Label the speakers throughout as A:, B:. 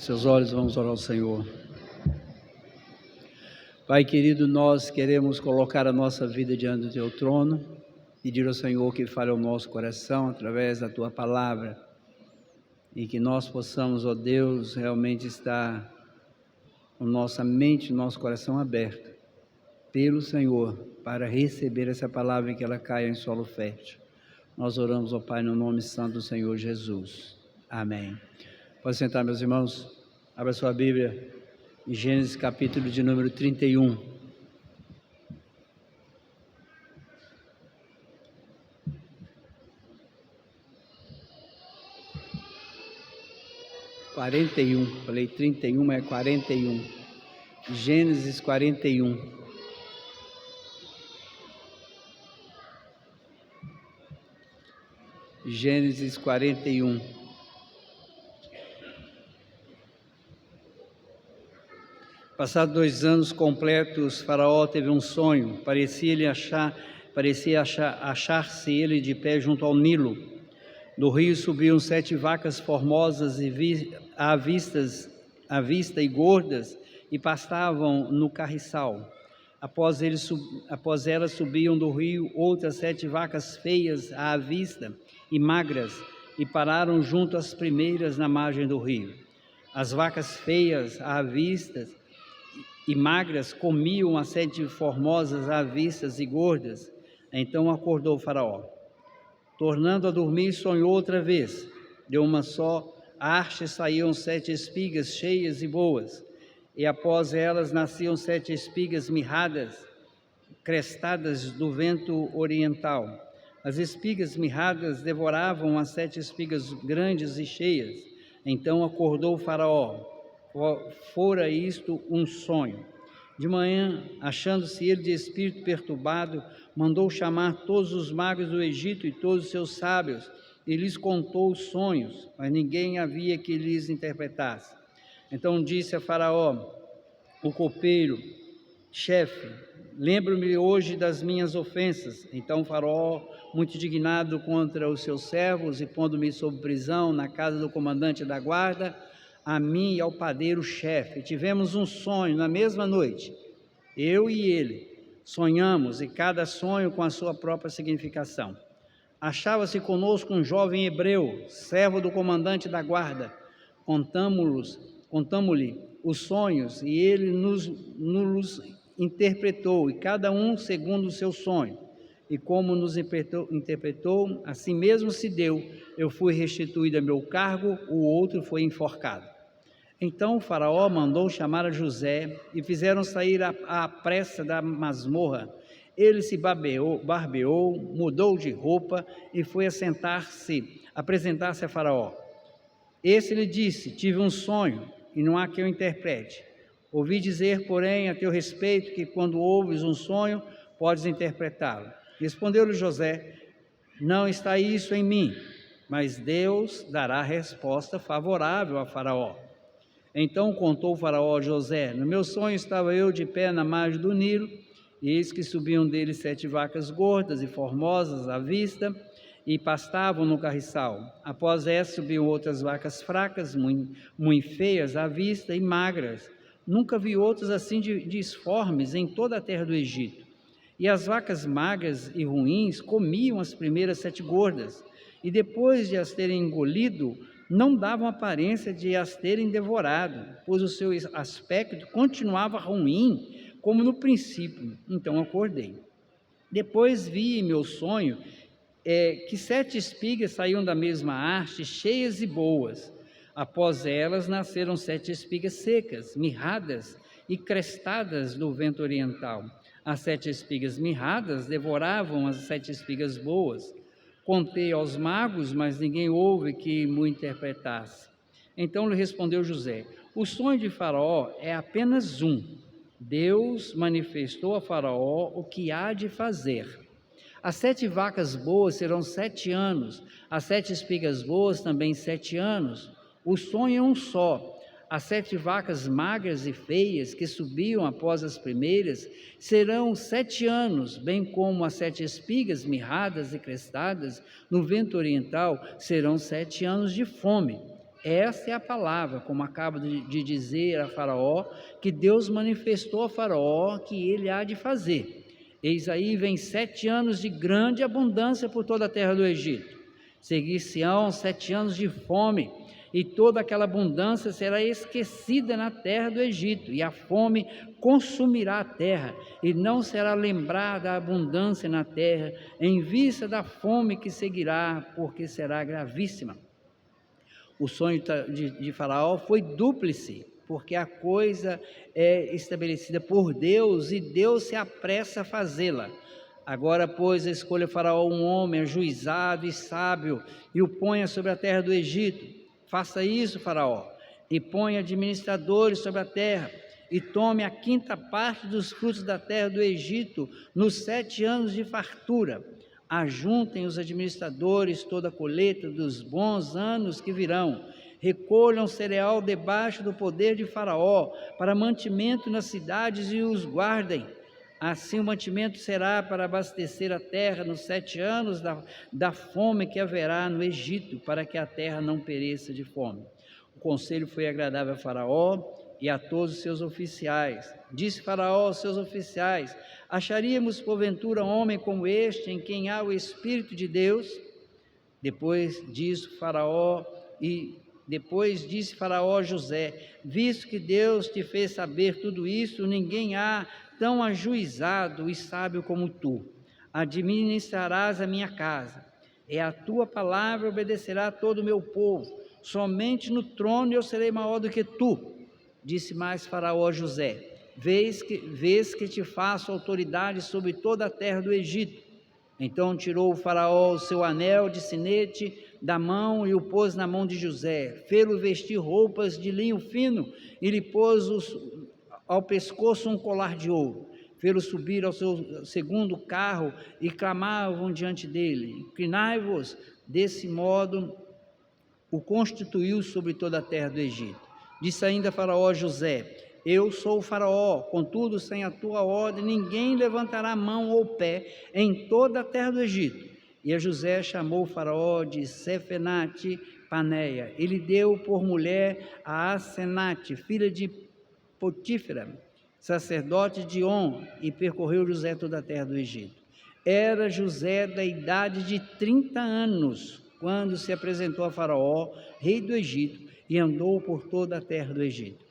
A: Seus olhos, vamos orar ao Senhor. Pai querido, nós queremos colocar a nossa vida diante do Teu trono, pedir ao Senhor que fale ao nosso coração através da Tua palavra e que nós possamos, ó Deus, realmente estar com nossa mente, nosso coração aberto pelo Senhor para receber essa palavra e que ela caia em solo fértil. Nós oramos, ó Pai, no nome santo do Senhor Jesus. Amém. Pode sentar, meus irmãos. Abra sua Bíblia em Gênesis capítulo de número 31. Falei 31, mas é 41. Gênesis 41. Gênesis 41. Passados 2 anos completos, Faraó teve um sonho. Parecia achar-se ele de pé junto ao Nilo. Do rio subiam 7 vacas formosas à vista e gordas, e pastavam no carriçal. Após elas subiam do rio outras 7 vacas feias à vista e magras, e pararam junto às primeiras na margem do rio. As vacas feias à vista e magras comiam as 7 formosas à vista e gordas. Então acordou Faraó. Tornando a dormir, sonhou outra vez. De uma só haste saíam 7 espigas cheias e boas, e após elas nasciam 7 espigas mirradas, crestadas do vento oriental. As espigas mirradas devoravam as 7 espigas grandes e cheias. Então acordou Faraó. Fora isto um sonho. De manhã, achando-se ele de espírito perturbado, mandou chamar todos os magos do Egito e todos os seus sábios, e lhes contou os sonhos, mas ninguém havia que lhes interpretasse. Então disse a Faraó, o copeiro, chefe, lembro-me hoje das minhas ofensas. Então Faraó, muito indignado contra os seus servos, e pondo-me sob prisão na casa do comandante da guarda, a mim e ao padeiro-chefe, tivemos um sonho na mesma noite. Eu e ele sonhamos, e cada sonho com a sua própria significação. Achava-se conosco um jovem hebreu, servo do comandante da guarda. Contamo-lhe os sonhos, e ele nos interpretou, e cada um segundo o seu sonho. E como nos interpretou, assim mesmo se deu. Eu fui restituído a meu cargo, o outro foi enforcado. Então o Faraó mandou chamar a José, e fizeram sair à pressa da masmorra. Ele se barbeou, mudou de roupa e foi apresentar-se a Faraó. Esse lhe disse, tive um sonho, e não há que eu interprete. Ouvi dizer, porém, a teu respeito, que quando ouves um sonho, podes interpretá-lo. Respondeu-lhe José, não está isso em mim, mas Deus dará resposta favorável a Faraó. Então contou Faraó a José, no meu sonho estava eu de pé na margem do Nilo, e eis que subiam dele 7 vacas gordas e formosas à vista, e pastavam no carriçal. Após essa subiam outras vacas fracas, muito feias à vista e magras. Nunca vi outras assim disformes em toda a terra do Egito. E as vacas magras e ruins comiam as primeiras 7 gordas, e depois de as terem engolido, não davam aparência de as terem devorado, pois o seu aspecto continuava ruim, como no princípio. Então acordei. Depois vi em meu sonho que 7 espigas saíam da mesma haste, cheias e boas. Após elas nasceram 7 espigas secas, mirradas e crestadas do vento oriental. As 7 espigas mirradas devoravam as 7 espigas boas. Contei aos magos, mas ninguém houve que me interpretasse. Então lhe respondeu José, o sonho de Faraó é apenas um. Deus manifestou a Faraó o que há de fazer. As 7 vacas boas serão 7 anos, as 7 espigas boas também 7 anos. O sonho é um só. As 7 vacas magras e feias que subiam após as primeiras serão 7 anos, bem como as 7 espigas mirradas e crestadas no vento oriental serão 7 anos de fome. Essa é a palavra, como acabo de dizer a Faraó, que Deus manifestou a Faraó que ele há de fazer. Eis aí vem 7 anos de grande abundância por toda a terra do Egito. Seguir-se-ão 7 anos de fome, e toda aquela abundância será esquecida na terra do Egito, e a fome consumirá a terra, e não será lembrada a abundância na terra, em vista da fome que seguirá, porque será gravíssima. O sonho de Faraó foi dúplice, porque a coisa é estabelecida por Deus e Deus se apressa a fazê-la. Agora, pois, escolha Faraó um homem ajuizado e sábio e o ponha sobre a terra do Egito. Faça isso, Faraó, e ponha administradores sobre a terra, e tome a 5ª parte dos frutos da terra do Egito nos 7 anos de fartura. Ajuntem os administradores toda a colheita dos bons anos que virão. Recolham cereal debaixo do poder de Faraó, para mantimento nas cidades, e os guardem. Assim o mantimento será para abastecer a terra nos 7 anos da fome que haverá no Egito, para que a terra não pereça de fome. O conselho foi agradável a Faraó e a todos os seus oficiais. Disse Faraó aos seus oficiais: acharíamos porventura homem como este, em quem há o Espírito de Deus? Depois disse Faraó a José: visto que Deus te fez saber tudo isso, ninguém há tão ajuizado e sábio como tu. Administrarás a minha casa, é a tua palavra obedecerá todo o meu povo. Somente no trono eu serei maior do que tu. Disse mais Faraó a José: vês que te faço autoridade sobre toda a terra do Egito. Então tirou o Faraó o seu anel de sinete da mão e o pôs na mão de José. Fê-lo vestir roupas de linho fino e lhe pôs ao pescoço um colar de ouro. Fê-lo subir ao seu segundo carro e clamavam diante dele: inclinai-vos. Desse modo o constituiu sobre toda a terra do Egito. Disse ainda Faraó a José: eu sou o Faraó, contudo, sem a tua ordem, ninguém levantará mão ou pé em toda a terra do Egito. E a José chamou o Faraó de Sefenate Paneia. Ele deu por mulher a Asenate, filha de Potífera, sacerdote de On, e percorreu José toda a terra do Egito. Era José da idade de 30 anos, quando se apresentou a Faraó, rei do Egito, e andou por toda a terra do Egito.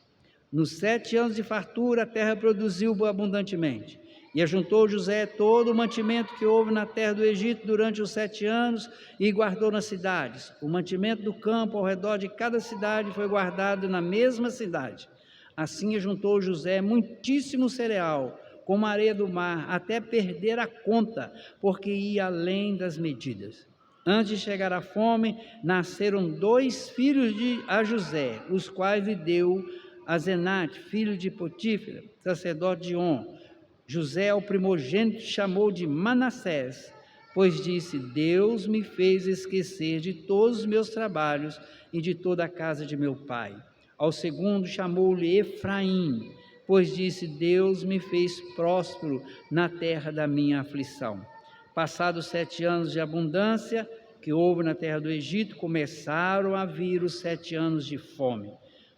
A: Nos 7 anos de fartura, a terra produziu abundantemente. E ajuntou José todo o mantimento que houve na terra do Egito durante os 7 anos, e guardou nas cidades. O mantimento do campo ao redor de cada cidade foi guardado na mesma cidade. Assim ajuntou José muitíssimo cereal, como a areia do mar, até perder a conta, porque ia além das medidas. Antes de chegar a fome, nasceram 2 filhos a José, os quais lhe deu Asenate, filho de Potífera, sacerdote de On. José, o primogênito, chamou de Manassés, pois disse: Deus me fez esquecer de todos os meus trabalhos e de toda a casa de meu pai. Ao segundo chamou-lhe Efraim, pois disse: Deus me fez próspero na terra da minha aflição. Passados 7 anos de abundância que houve na terra do Egito, começaram a vir os 7 anos de fome,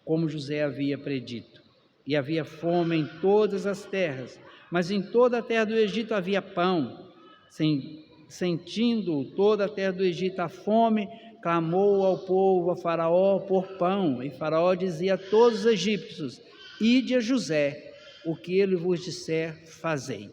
A: como José havia predito. E havia fome em todas as terras, mas em toda a terra do Egito havia pão. Sentindo toda a terra do Egito a fome, clamou ao povo, a Faraó, por pão. E Faraó dizia a todos os egípcios: ide a José, o que ele vos disser, fazei.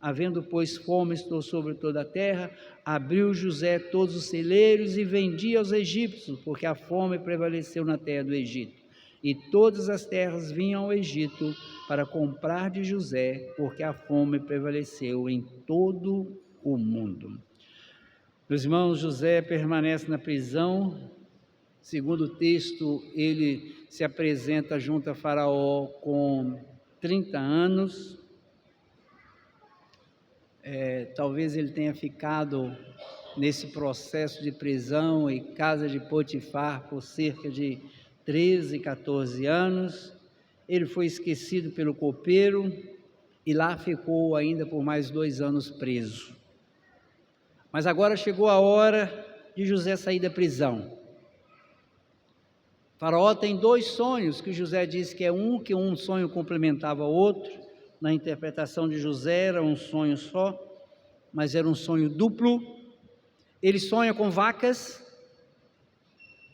A: Havendo, pois, fome sobre toda a terra, abriu José todos os celeiros e vendia aos egípcios, porque a fome prevaleceu na terra do Egito. E todas as terras vinham ao Egito para comprar de José, porque a fome prevaleceu em todo o mundo. Meus irmãos, José permanece na prisão. Segundo o texto, ele se apresenta junto a Faraó com 30 anos. Talvez ele tenha ficado nesse processo de prisão e casa de Potifar por cerca de 13, 14 anos. Ele foi esquecido pelo copeiro e lá ficou ainda por mais 2 anos preso. Mas agora chegou a hora de José sair da prisão. Faraó tem dois sonhos, que José diz que um sonho complementava o outro. Na interpretação de José era um sonho só, mas era um sonho duplo. Ele sonha com vacas,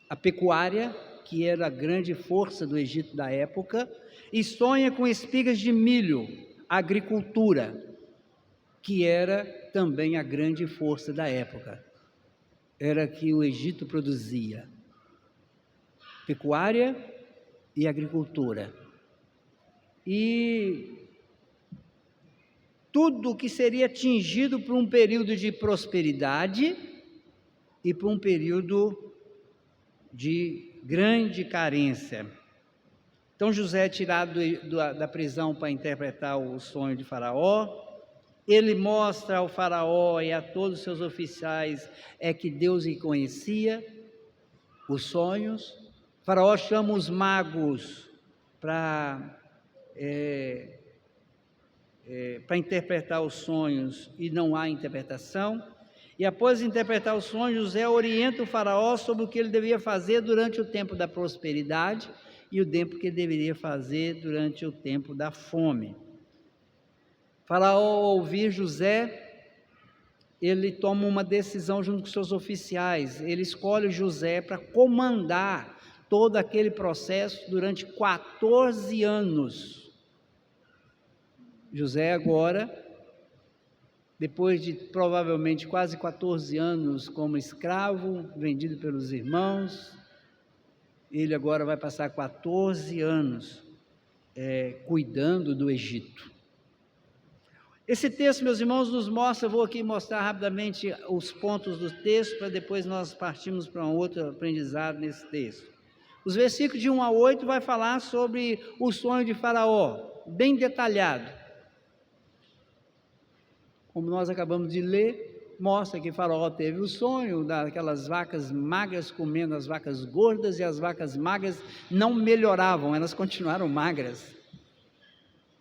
A: a pecuária, que era a grande força do Egito da época, e sonha com espigas de milho, a agricultura, que era também a grande força da época. Era que o Egito produzia pecuária e agricultura. E tudo que seria atingido por um período de prosperidade e por um período de grande carência. Então José é tirado da prisão para interpretar o sonho de Faraó. Ele mostra ao Faraó e a todos os seus oficiais que Deus lhe conhecia, os sonhos. Faraó chama os magos para interpretar os sonhos e não há interpretação. E após interpretar os sonhos, José orienta o Faraó sobre o que ele devia fazer durante o tempo da prosperidade e o tempo que ele deveria fazer durante o tempo da fome. Faraó, ao ouvir José, ele toma uma decisão junto com seus oficiais. Ele escolhe José para comandar todo aquele processo durante 14 anos. José agora, depois de provavelmente quase 14 anos como escravo, vendido pelos irmãos, ele agora vai passar 14 anos cuidando do Egito. Esse texto, meus irmãos, nos mostra, vou aqui mostrar rapidamente os pontos do texto, para depois nós partirmos para um outro aprendizado nesse texto. Os versículos de 1 a 8 vai falar sobre o sonho de Faraó, bem detalhado. Como nós acabamos de ler, mostra que Faraó teve o sonho daquelas vacas magras comendo as vacas gordas, e as vacas magras não melhoravam, elas continuaram magras.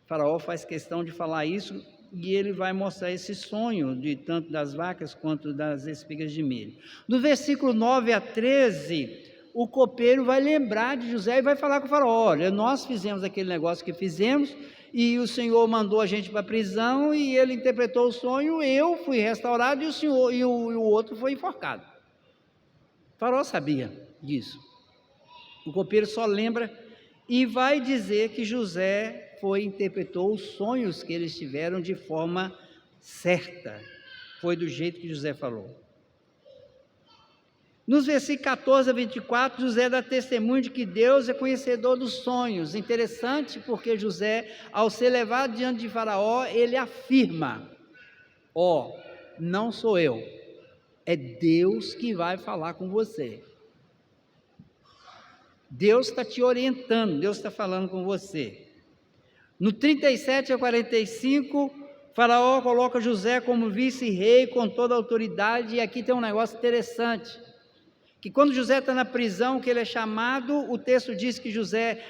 A: Faraó faz questão de falar isso, e ele vai mostrar esse sonho, de tanto das vacas quanto das espigas de milho. Do versículo 9 a 13, o copeiro vai lembrar de José e vai falar com o Faraó: olha, nós fizemos aquele negócio que fizemos, e o Senhor mandou a gente para a prisão, e ele interpretou o sonho, eu fui restaurado, e o senhor e o outro foi enforcado. O Faraó sabia disso. O copeiro só lembra e vai dizer que José interpretou os sonhos que eles tiveram de forma certa. Foi do jeito que José falou. Nos versículos 14 a 24, José dá testemunho de que Deus é conhecedor dos sonhos. Interessante, porque José, ao ser levado diante de Faraó, ele afirma: não sou eu, é Deus que vai falar com você. Deus está te orientando, Deus está falando com você. No 37 a 45, Faraó coloca José como vice-rei com toda a autoridade, e aqui tem um negócio interessante, que quando José está na prisão, que ele é chamado, o texto diz que José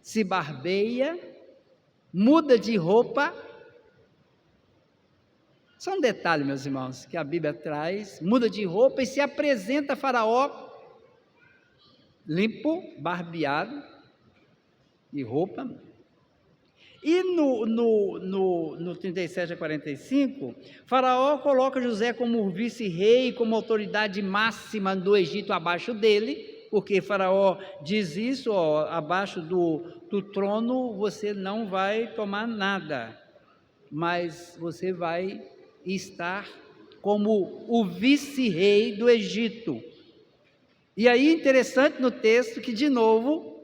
A: se barbeia, muda de roupa. Só um detalhe, meus irmãos, que a Bíblia traz: muda de roupa e se apresenta a Faraó limpo, barbeado, de roupa. E no 37 a 45, Faraó coloca José como vice-rei, como autoridade máxima do Egito abaixo dele, porque Faraó diz isso: abaixo do trono você não vai tomar nada, mas você vai estar como o vice-rei do Egito. E aí interessante no texto que, de novo,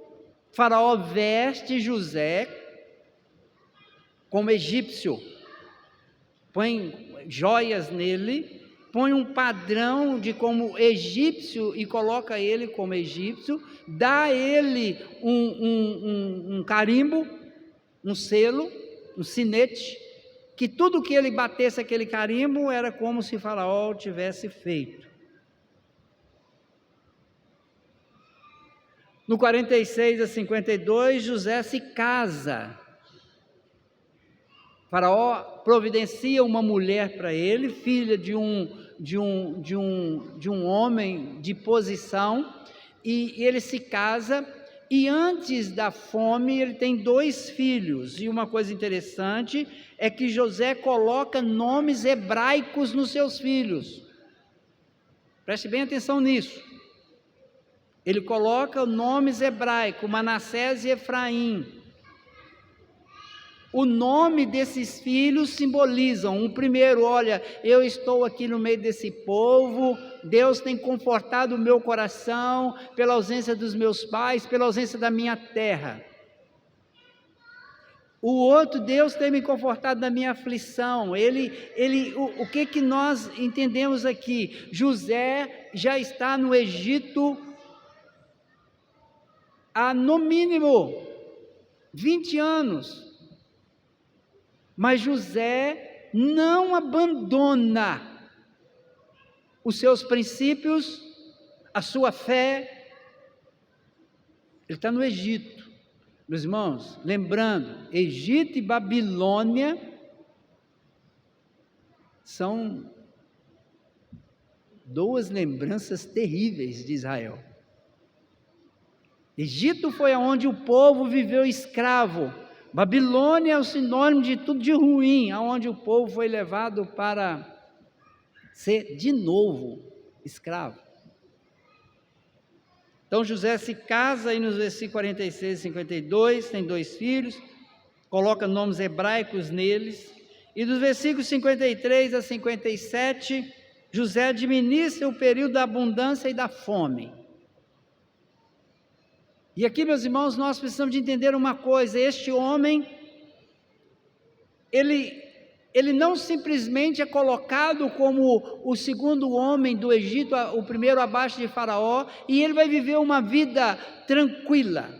A: Faraó veste José como egípcio, põe joias nele, põe um padrão de como egípcio e coloca ele como egípcio, dá a ele um carimbo, um selo, um sinete, que tudo que ele batesse aquele carimbo era como se Faraó tivesse feito. No 46 a 52, José se casa. Faraó providencia uma mulher para ele, filha de um homem de posição, e ele se casa, e antes da fome ele tem 2 filhos, e uma coisa interessante é que José coloca nomes hebraicos nos seus filhos, preste bem atenção nisso, ele coloca nomes hebraicos, Manassés e Efraim. O nome desses filhos simbolizam, o primeiro, olha, eu estou aqui no meio desse povo, Deus tem confortado o meu coração, pela ausência dos meus pais, pela ausência da minha terra. O outro, Deus tem me confortado na minha aflição. O que nós entendemos aqui? José já está no Egito há no mínimo 20 anos. Mas José não abandona os seus princípios, a sua fé. Ele está no Egito. Meus irmãos, lembrando, Egito e Babilônia são 2 lembranças terríveis de Israel. Egito foi onde o povo viveu escravo. Babilônia é o sinônimo de tudo de ruim, aonde o povo foi levado para ser de novo escravo. Então José se casa aí nos versículos 46 e 52, tem 2 filhos, coloca nomes hebraicos neles, e dos versículos 53 a 57, José administra o período da abundância e da fome. E aqui, meus irmãos, nós precisamos de entender uma coisa, este homem, ele não simplesmente é colocado como o segundo homem do Egito, o primeiro abaixo de Faraó, e ele vai viver uma vida tranquila.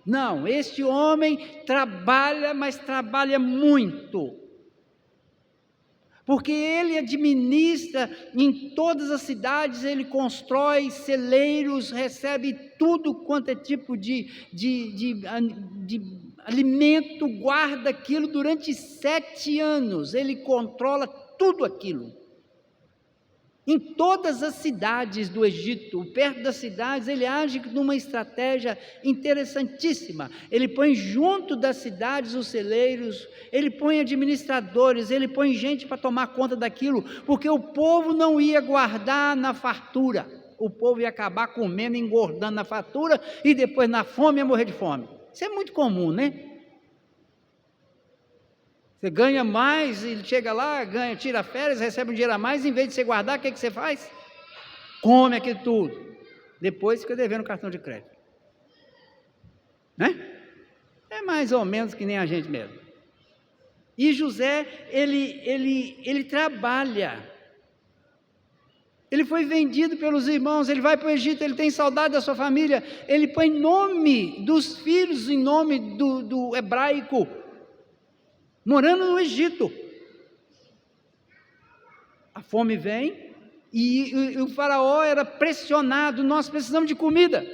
A: Não, este homem trabalha, mas trabalha muito. Porque ele administra em todas as cidades, ele constrói celeiros, recebe tudo quanto é tipo de alimento, guarda aquilo durante 7 anos, ele controla tudo aquilo. Em todas as cidades do Egito, perto das cidades, ele age numa estratégia interessantíssima. Ele põe junto das cidades os celeiros, ele põe administradores, ele põe gente para tomar conta daquilo, porque o povo não ia guardar na fartura, o povo ia acabar comendo, engordando na fartura, e depois na fome ia morrer de fome. Isso é muito comum, né? Você ganha mais e chega lá, tira férias, recebe um dinheiro a mais, em vez de você guardar, o que você faz? Come aquilo tudo. Depois fica devendo cartão de crédito. Né? É mais ou menos que nem a gente mesmo. E José, ele trabalha. Ele foi vendido pelos irmãos, ele vai para o Egito, ele tem saudade da sua família, ele põe nome dos filhos em nome do hebraico, morando no Egito. A fome vem e o faraó era pressionado, nós precisamos de comida.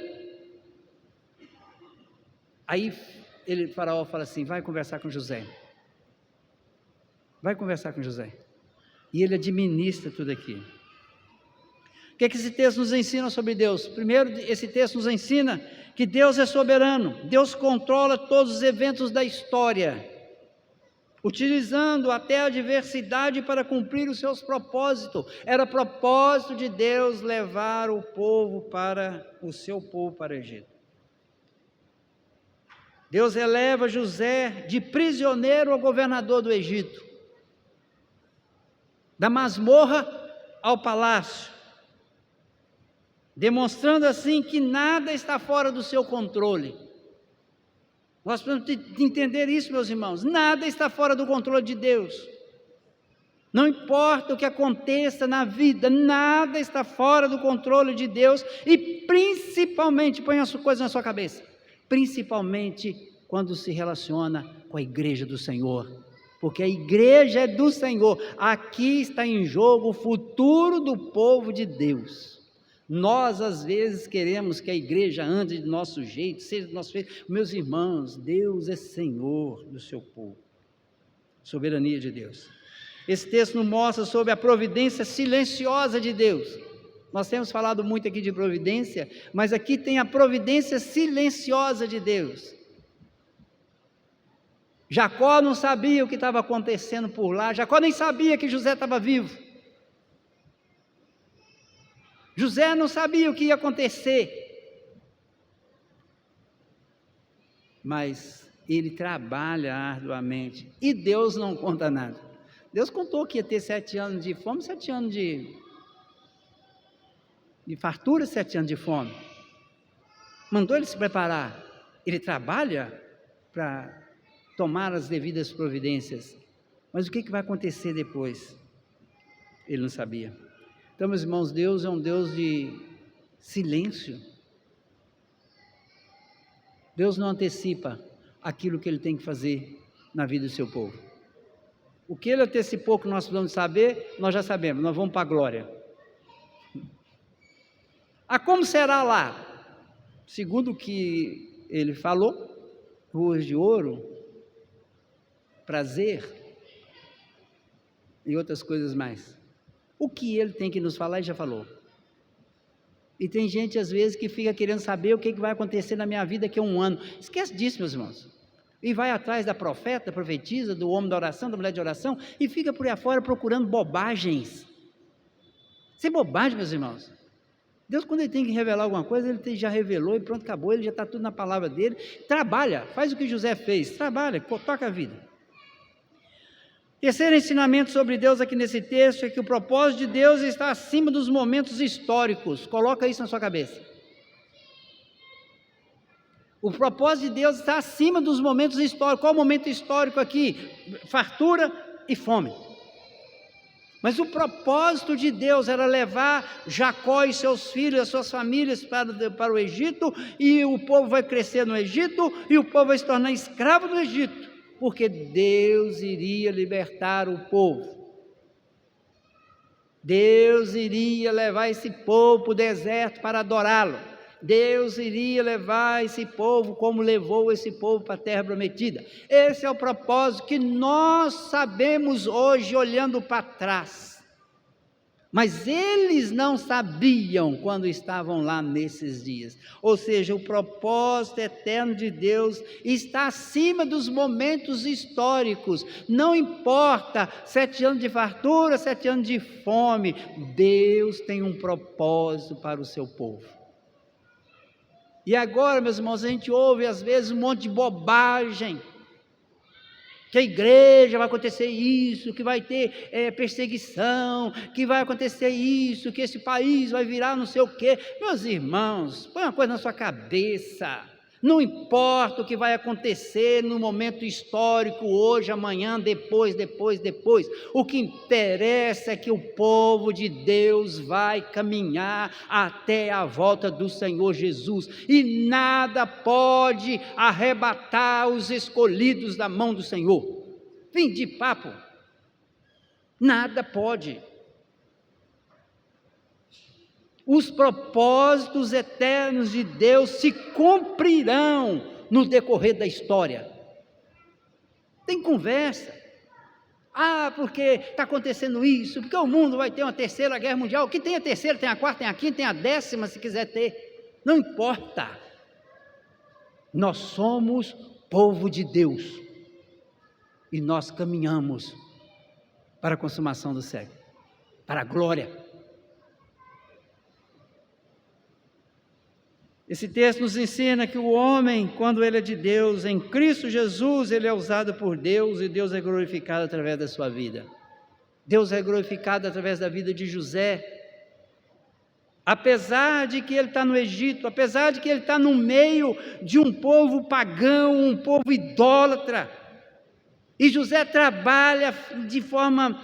A: Aí o faraó fala assim, vai conversar com José. Vai conversar com José. E ele administra tudo aqui. O que esse texto nos ensina sobre Deus? Primeiro, esse texto nos ensina que Deus é soberano, Deus controla todos os eventos da história, utilizando até a adversidade para cumprir os seus propósitos. Era propósito de Deus levar o seu povo para o Egito. Deus eleva José de prisioneiro ao governador do Egito, da masmorra ao palácio, demonstrando assim que nada está fora do seu controle. Nós precisamos entender isso, meus irmãos, nada está fora do controle de Deus. Não importa o que aconteça na vida, nada está fora do controle de Deus, e principalmente, põe essa coisa na sua cabeça, principalmente quando se relaciona com a igreja do Senhor, porque a igreja é do Senhor, aqui está em jogo o futuro do povo de Deus. Nós às vezes queremos que a igreja ande do nosso jeito, seja do nosso jeito. Meus irmãos, Deus é Senhor do seu povo, soberania de Deus. Esse texto nos mostra sobre a providência silenciosa de Deus. Nós temos falado muito aqui de providência, mas aqui tem a providência silenciosa de Deus. Jacó não sabia o que estava acontecendo por lá, Jacó nem sabia que José estava vivo. José não sabia o que ia acontecer. Mas ele trabalha arduamente, e Deus não conta nada. Deus contou que ia ter 7 anos de fome, 7 anos de fartura, 7 anos de fome. Mandou ele se preparar. Ele trabalha para tomar as devidas providências. Mas o que vai acontecer depois? Ele não sabia. Então, meus irmãos, Deus é um Deus de silêncio. Deus não antecipa aquilo que Ele tem que fazer na vida do seu povo. O que Ele antecipou que nós precisamos saber, nós já sabemos, nós vamos para a glória. Como será lá? Segundo o que Ele falou, ruas de ouro, prazer e outras coisas mais. O que Ele tem que nos falar, Ele já falou. E tem gente às vezes que fica querendo saber o que vai acontecer na minha vida daqui a 1 ano. Esquece disso, meus irmãos. E vai atrás da profeta, da profetisa, do homem da oração, da mulher de oração, e fica por aí afora procurando bobagens. Isso é bobagem, meus irmãos. Deus, quando Ele tem que revelar alguma coisa, Ele já revelou e pronto, acabou. Ele já está tudo na palavra dEle. Trabalha, faz o que José fez, trabalha, toca a vida. Terceiro ensinamento sobre Deus aqui nesse texto é que o propósito de Deus está acima dos momentos históricos. Coloca isso na sua cabeça. O propósito de Deus está acima dos momentos históricos. Qual o momento histórico aqui? Fartura e fome. Mas o propósito de Deus era levar Jacó e seus filhos, as suas famílias para o Egito, e o povo vai crescer no Egito, e o povo vai se tornar escravo do Egito, porque Deus iria libertar o povo. Deus iria levar esse povo para o deserto para adorá-lo. Deus iria levar esse povo como levou esse povo para a terra prometida. Esse é o propósito que nós sabemos hoje olhando para trás. Mas eles não sabiam quando estavam lá nesses dias. Ou seja, o propósito eterno de Deus está acima dos momentos históricos. Não importa 7 anos de fartura, 7 anos de fome. Deus tem um propósito para o seu povo. E agora, meus irmãos, a gente ouve às vezes um monte de bobagem. Que a igreja vai acontecer isso, que vai ter perseguição, que vai acontecer isso, que esse país vai virar não sei o quê. Meus irmãos, põe uma coisa na sua cabeça. Não importa o que vai acontecer no momento histórico, hoje, amanhã, depois. O que interessa é que o povo de Deus vai caminhar até a volta do Senhor Jesus. E nada pode arrebatar os escolhidos da mão do Senhor. Fim de papo. Nada pode. Os propósitos eternos de Deus se cumprirão no decorrer da história. Tem conversa. Porque está acontecendo isso, porque o mundo vai ter uma 3ª guerra mundial. Que tem a 3ª, tem a 4ª, tem a 5ª, tem a 10ª, se quiser ter. Não importa. Nós somos povo de Deus. E nós caminhamos para a consumação do século, para a glória. Esse texto nos ensina que o homem, quando ele é de Deus, em Cristo Jesus, ele é usado por Deus e Deus é glorificado através da sua vida. Deus é glorificado através da vida de José. Apesar de que ele está no Egito, apesar de que ele está no meio de um povo pagão, um povo idólatra, e José trabalha de forma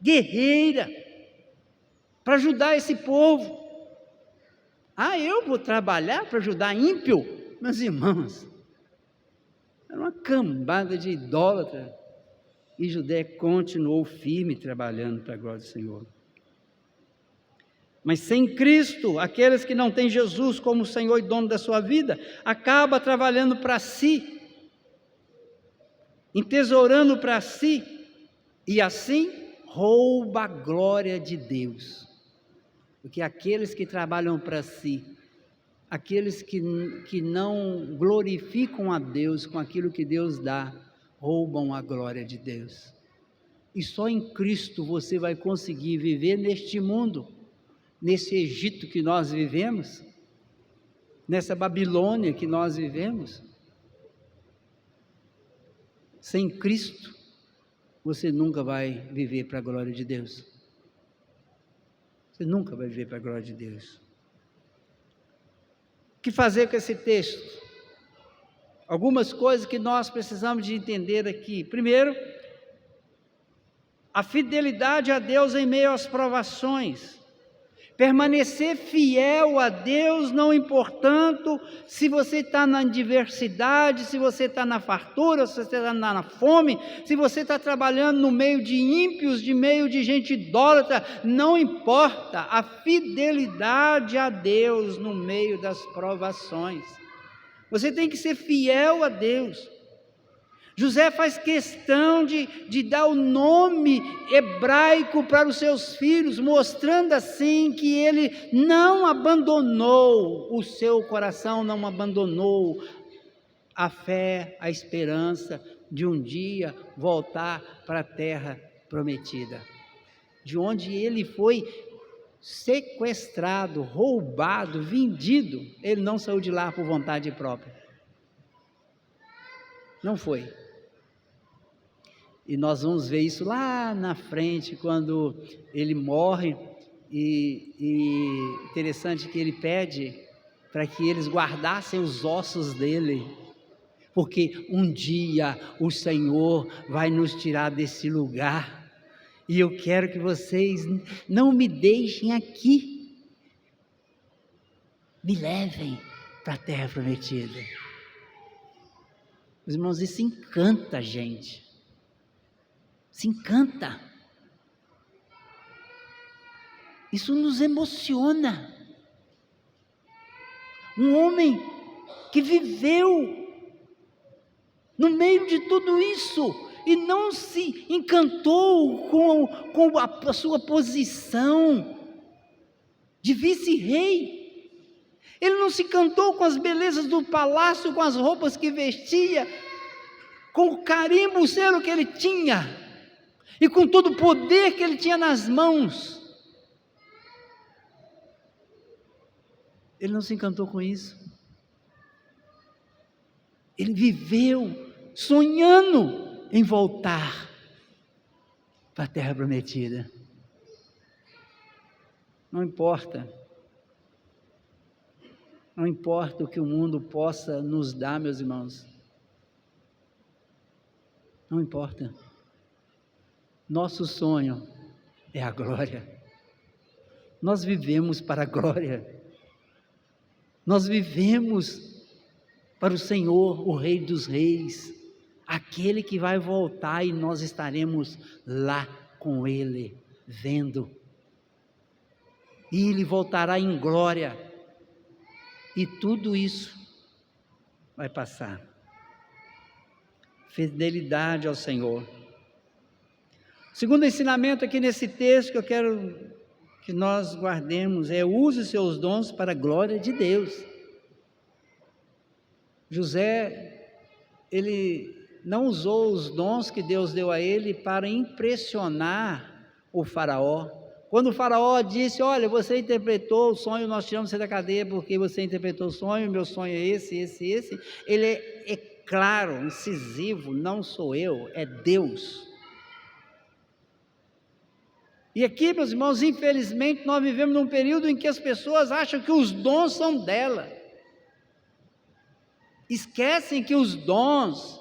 A: guerreira para ajudar esse povo. Eu vou trabalhar para ajudar ímpio? Meus irmãos, era uma cambada de idólatra. E José continuou firme trabalhando para a glória do Senhor. Mas sem Cristo, aqueles que não têm Jesus como Senhor e dono da sua vida, acaba trabalhando para si, entesourando para si, e assim rouba a glória de Deus. Porque aqueles que trabalham para si, aqueles que não glorificam a Deus com aquilo que Deus dá, roubam a glória de Deus. E só em Cristo você vai conseguir viver neste mundo, nesse Egito que nós vivemos, nessa Babilônia que nós vivemos. Sem Cristo, você nunca vai viver para a glória de Deus. Você nunca vai viver para a glória de Deus. O que fazer com esse texto? Algumas coisas que nós precisamos de entender aqui. Primeiro, a fidelidade a Deus em meio às provações. Permanecer fiel a Deus, não importando se você está na adversidade, se você está na fartura, se você está na fome, se você está trabalhando no meio de ímpios, de meio de gente idólatra, não importa, a fidelidade a Deus no meio das provações. Você tem que ser fiel a Deus. José faz questão de dar o nome hebraico para os seus filhos, mostrando assim que ele não abandonou o seu coração, não abandonou a fé, a esperança de um dia voltar para a terra prometida, de onde ele foi sequestrado, roubado, vendido. Ele não saiu de lá por vontade própria. Não foi. E nós vamos ver isso lá na frente, quando ele morre, e interessante que ele pede para que eles guardassem os ossos dele, porque um dia o Senhor vai nos tirar desse lugar, e eu quero que vocês não me deixem aqui, me levem para a terra prometida. Meus irmãos, isso encanta a gente. Se encanta, isso nos emociona. Um homem que viveu no meio de tudo isso e não se encantou com a sua posição de vice-rei, ele não se encantou com as belezas do palácio, com as roupas que vestia, com o carimbo, o selo que ele tinha, e com todo o poder que ele tinha nas mãos. Ele não se encantou com isso. Ele viveu sonhando em voltar para a terra prometida. Não importa. Não importa o que o mundo possa nos dar, meus irmãos. Não importa. Nosso sonho é a glória. Nós vivemos para a glória. Nós vivemos para o Senhor, o Rei dos Reis, aquele que vai voltar e nós estaremos lá com Ele, vendo. E Ele voltará em glória. E tudo isso vai passar. Fidelidade ao Senhor. Segundo ensinamento aqui nesse texto que eu quero que nós guardemos é: use seus dons para a glória de Deus. José, ele não usou os dons que Deus deu a ele para impressionar o faraó. Quando o faraó disse: olha, você interpretou o sonho, nós tiramos você da cadeia porque você interpretou o sonho, meu sonho é esse, ele é claro, incisivo: não sou eu, é Deus. E aqui, meus irmãos, infelizmente nós vivemos num período em que as pessoas acham que os dons são dela, esquecem que os dons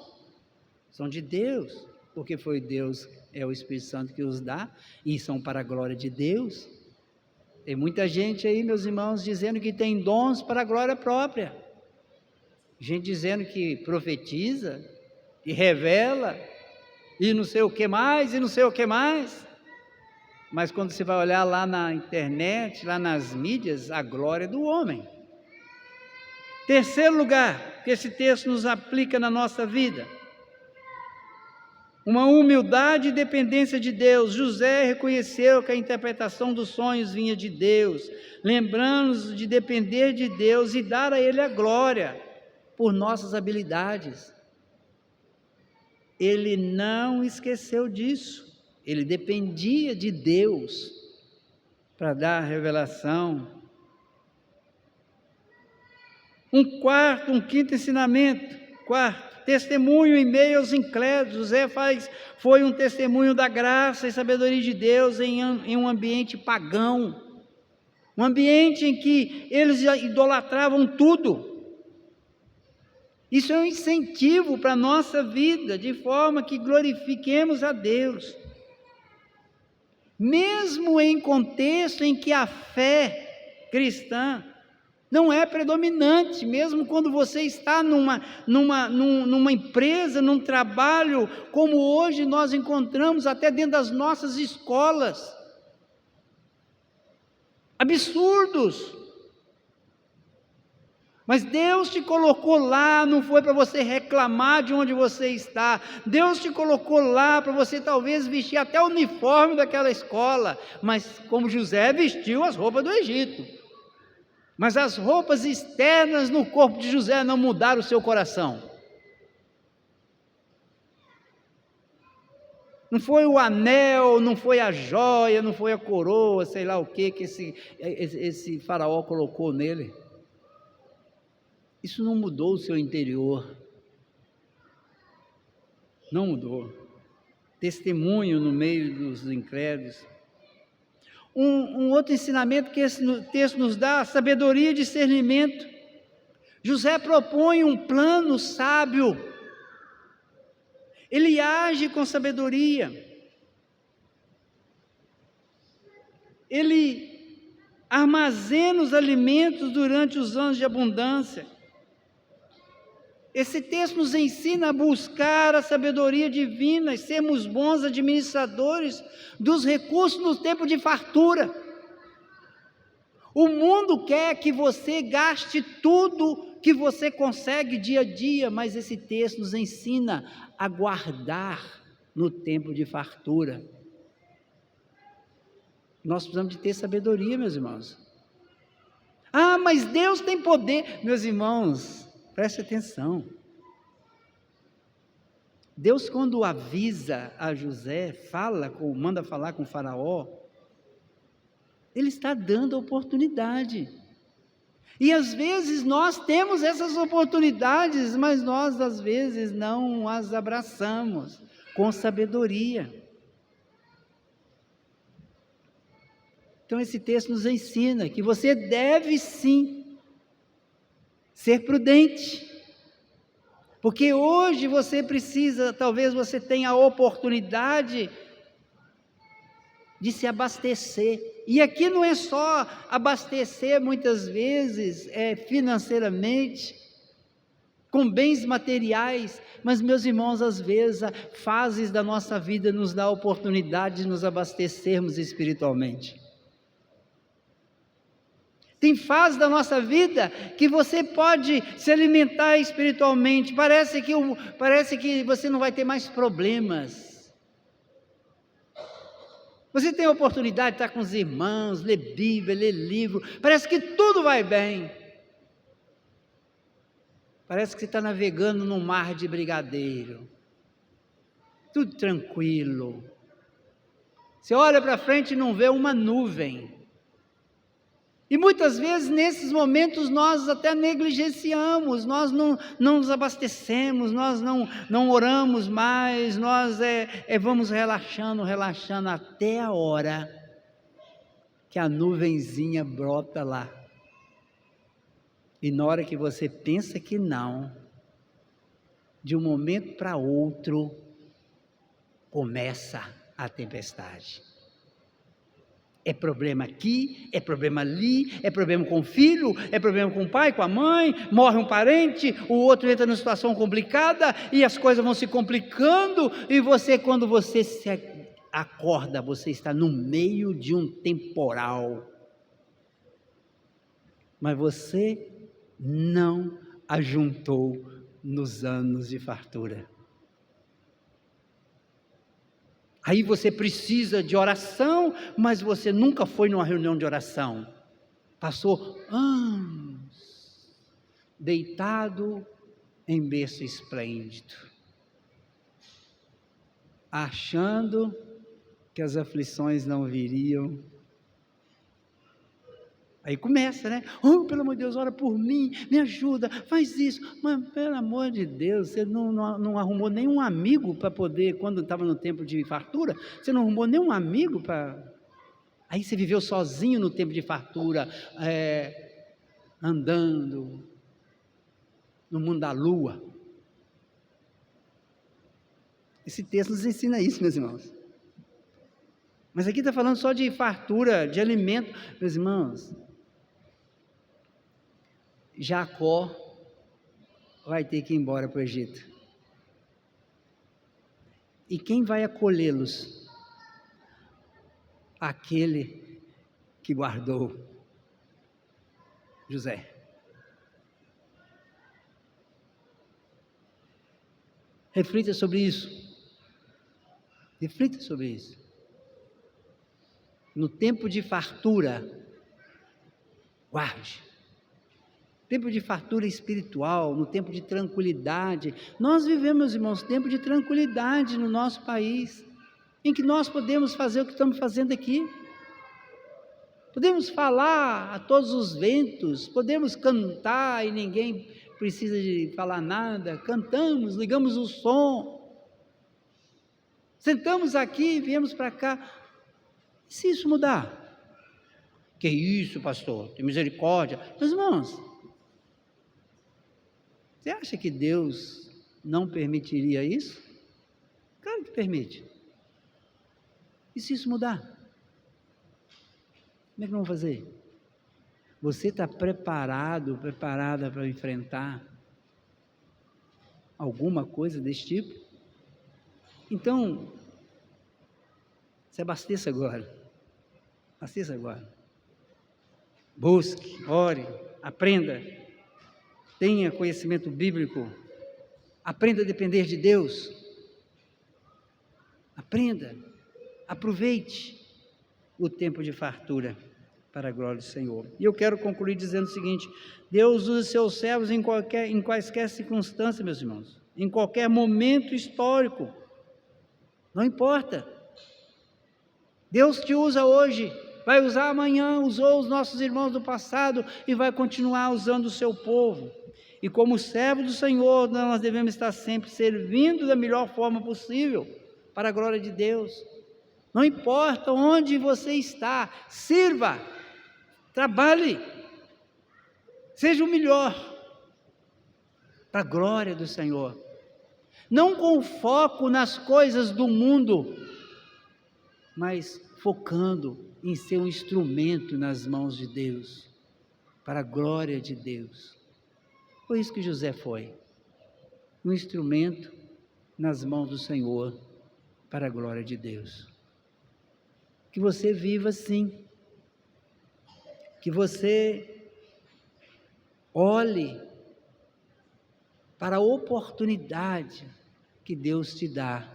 A: são de Deus, porque foi Deus, é o Espírito Santo que os dá, e são para a glória de Deus. Tem muita gente aí, meus irmãos, dizendo que tem dons para a glória própria, gente dizendo que profetiza, e revela, e não sei o que mais, mas quando você vai olhar lá na internet, lá nas mídias, a glória do homem. Terceiro lugar, que esse texto nos aplica na nossa vida: uma humildade e dependência de Deus. José reconheceu que a interpretação dos sonhos vinha de Deus, lembrando-nos de depender de Deus e dar a Ele a glória por nossas habilidades. Ele não esqueceu disso, ele dependia de Deus para dar a revelação. Um quinto ensinamento. Quarto, testemunho em meio aos incrédulos. José foi um testemunho da graça e sabedoria de Deus em um ambiente pagão, um ambiente em que eles idolatravam tudo. Isso é um incentivo para a nossa vida, de forma que glorifiquemos a Deus. Mesmo em contexto em que a fé cristã não é predominante, mesmo quando você está numa empresa, num trabalho, como hoje nós encontramos até dentro das nossas escolas. Absurdos. Mas Deus te colocou lá, não foi para você reclamar de onde você está. Deus te colocou lá para você talvez vestir até o uniforme daquela escola, mas como José vestiu as roupas do Egito. Mas as roupas externas no corpo de José não mudaram o seu coração. Não foi o anel, não foi a joia, não foi a coroa, sei lá o que esse faraó colocou nele. Isso não mudou o seu interior. Não mudou. Testemunho no meio dos incrédulos. Um outro ensinamento que esse texto nos dá, sabedoria e discernimento. José propõe um plano sábio. Ele age com sabedoria. Ele armazena os alimentos durante os anos de abundância. Esse texto nos ensina a buscar a sabedoria divina e sermos bons administradores dos recursos no tempo de fartura. O mundo quer que você gaste tudo que você consegue dia a dia, mas esse texto nos ensina a guardar no tempo de fartura. Nós precisamos de ter sabedoria, meus irmãos. Ah, mas Deus tem poder. Meus irmãos, preste atenção. Deus, quando avisa a José, manda falar com o faraó, Ele está dando oportunidade. E às vezes nós temos essas oportunidades, mas nós às vezes não as abraçamos com sabedoria. Então esse texto nos ensina que você deve sim ser prudente. Porque hoje você precisa, talvez você tenha a oportunidade de se abastecer. E aqui não é só abastecer muitas vezes financeiramente, com bens materiais, mas meus irmãos, às vezes, fases da nossa vida nos dá a oportunidade de nos abastecermos espiritualmente. Tem fases da nossa vida que você pode se alimentar espiritualmente, parece que você não vai ter mais problemas. Você tem a oportunidade de estar com os irmãos, ler Bíblia, ler livro, parece que tudo vai bem. Parece que você está navegando num mar de brigadeiro, tudo tranquilo. Você olha para frente e não vê uma nuvem. E muitas vezes nesses momentos nós até negligenciamos, nós não nos abastecemos, nós não oramos mais, nós vamos relaxando até a hora que a nuvenzinha brota lá. E na hora que você pensa que não, de um momento para outro, começa a tempestade. É problema aqui, é problema ali, é problema com o filho, é problema com o pai, com a mãe, morre um parente, o outro entra numa situação complicada e as coisas vão se complicando e você, quando você se acorda, você está no meio de um temporal. Mas você não ajuntou nos anos de fartura. Aí você precisa de oração, mas você nunca foi numa reunião de oração. Passou anos deitado em berço esplêndido, achando que as aflições não viriam. Aí começa, né? Oh, pelo amor de Deus, ora por mim, me ajuda, faz isso. Mas, pelo amor de Deus, você não arrumou nenhum amigo para poder, quando estava no tempo de fartura, você não arrumou nenhum amigo para... Aí você viveu sozinho no tempo de fartura, andando no mundo da lua. Esse texto nos ensina isso, meus irmãos. Mas aqui está falando só de fartura, de alimento. Meus irmãos, Jacó vai ter que ir embora para o Egito. E quem vai acolhê-los? Aquele que guardou José. Reflita sobre isso. Reflita sobre isso. No tempo de fartura, guarde. Tempo de fartura espiritual, no tempo de tranquilidade. Nós vivemos, irmãos, tempo de tranquilidade no nosso país, em que nós podemos fazer o que estamos fazendo aqui. Podemos falar a todos os ventos, podemos cantar e ninguém precisa de falar nada. Cantamos, ligamos o som. Sentamos aqui, viemos para cá. E se isso mudar? Que isso, pastor? Tem misericórdia. Meus irmãos, você acha que Deus não permitiria isso? Claro que permite. E se isso mudar? Como é que vamos fazer? Você está preparado, preparada para enfrentar alguma coisa desse tipo? Então, se abasteça agora. Abasteça agora. Busque, ore, aprenda. Tenha conhecimento bíblico. Aprenda a depender de Deus. Aprenda. Aproveite o tempo de fartura para a glória do Senhor. E eu quero concluir dizendo o seguinte: Deus usa seus servos em quaisquer circunstâncias, meus irmãos, em qualquer momento histórico, não importa. Deus te usa hoje, vai usar amanhã, usou os nossos irmãos do passado e vai continuar usando o seu povo. E como servos do Senhor, nós devemos estar sempre servindo da melhor forma possível para a glória de Deus. Não importa onde você está, sirva, trabalhe, seja o melhor para a glória do Senhor. Não com foco nas coisas do mundo, mas focando em ser um instrumento nas mãos de Deus, para a glória de Deus. Foi isso que José foi, um instrumento nas mãos do Senhor, para a glória de Deus. Que você viva assim, que você olhe para a oportunidade que Deus te dá,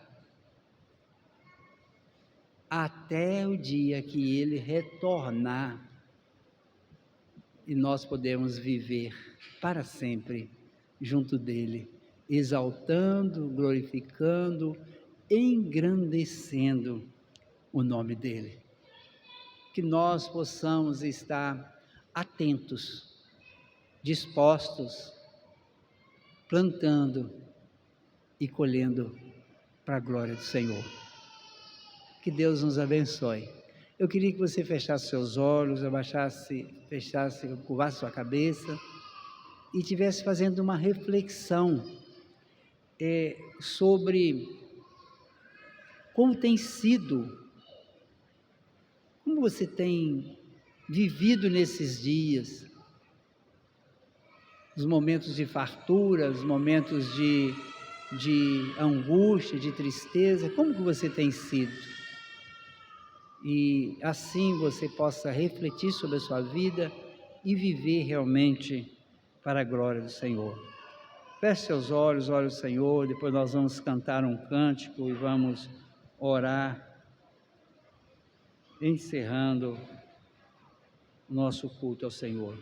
A: até o dia que Ele retornar e nós podemos viver para sempre junto dEle, exaltando, glorificando, engrandecendo o nome dEle. Que nós possamos estar atentos, dispostos, plantando e colhendo para a glória do Senhor. Que Deus nos abençoe. Eu queria que você fechasse seus olhos, curvasse sua cabeça e estivesse fazendo uma reflexão sobre como tem sido, como você tem vivido nesses dias, os momentos de fartura, os momentos de angústia, de tristeza, como que você tem sido? E assim você possa refletir sobre a sua vida e viver realmente para a glória do Senhor. Feche seus olhos, ore o Senhor, depois nós vamos cantar um cântico e vamos orar, encerrando nosso culto ao Senhor.